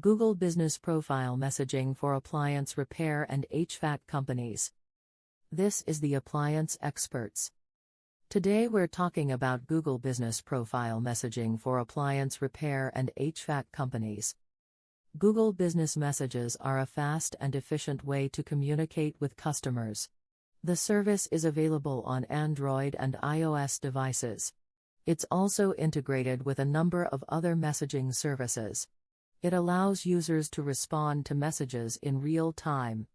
Google Business Profile Messaging for Appliance Repair and HVAC Companies. This is the Appliance Experts. Today we're talking about Google Business Profile Messaging for Appliance Repair and HVAC Companies. Google Business Messages are a fast and efficient way to communicate with customers. The service is available on Android and iOS devices. It's also integrated with a number of other messaging services. It allows users to respond to messages in real time.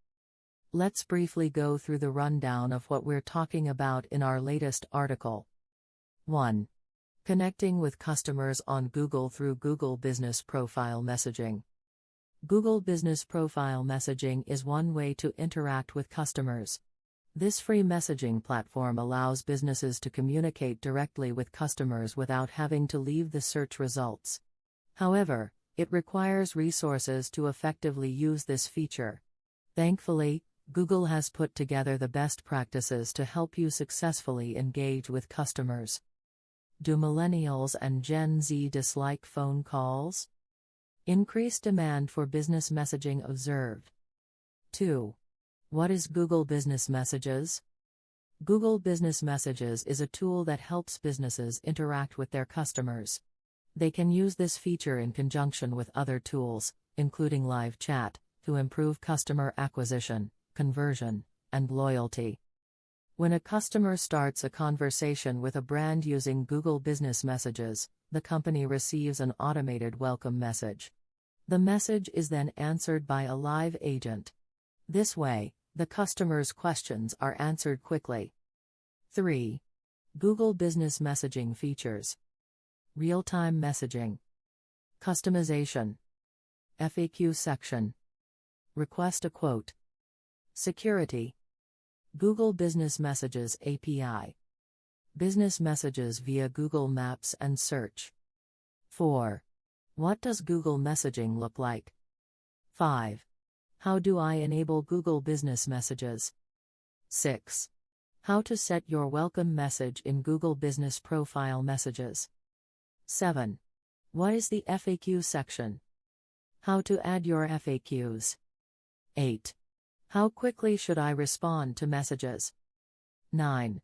Let's briefly go through the rundown of what we're talking about in our latest article. 1. Connecting with customers on Google through Google Business Profile Messaging. Google Business Profile Messaging is one way to interact with customers. This free messaging platform allows businesses to communicate directly with customers without having to leave the search results. However, it requires resources to effectively use this feature. Thankfully, Google has put together the best practices to help you successfully engage with customers. Do Millennials and Gen Z dislike phone calls? Increased demand for business messaging observed. 2. What is Google Business Messages? Google Business Messages is a tool that helps businesses interact with their customers. They can use this feature in conjunction with other tools, including live chat, to improve customer acquisition, conversion, and loyalty. When a customer starts a conversation with a brand using Google Business Messages, the company receives an automated welcome message. The message is then answered by a live agent. This way, the customer's questions are answered quickly. 3. Google Business Messaging Features. Real-time messaging. Customization. FAQ section. Request a quote. Security. Google Business Messages API. Business messages via Google Maps and search. 4. What does Google Messaging look like? 5. How do I enable Google Business Messages? 6. How to set your welcome message in Google Business Profile Messages. 7. What is the FAQ section? How to add your FAQs. 8. How quickly should I respond to messages? 9.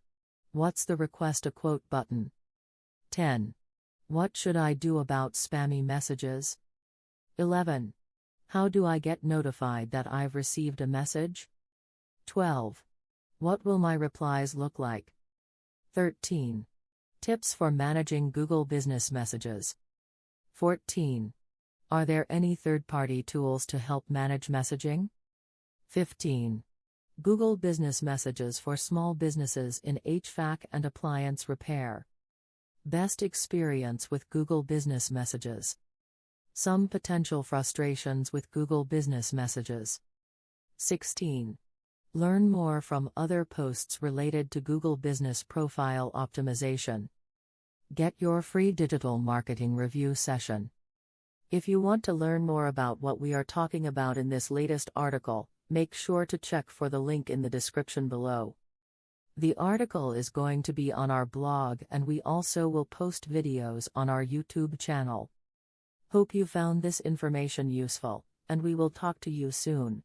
What's the request a quote button? 10. What should I do about spammy messages? 11. How do I get notified that I've received a message? 12. What will my replies look like? 13. Tips for managing Google Business Messages. 14. Are there any third-party tools to help manage messaging? 15. Google Business Messages for small businesses in HVAC and appliance repair. Best experience with Google Business Messages. Some potential frustrations with Google Business Messages. 16. Learn more from other posts related to Google Business Profile Optimization. Get your free digital marketing review session. If you want to learn more about what we are talking about in this latest article, make sure to check for the link in the description below. The article is going to be on our blog, and we also will post videos on our YouTube channel. Hope you found this information useful, and we will talk to you soon.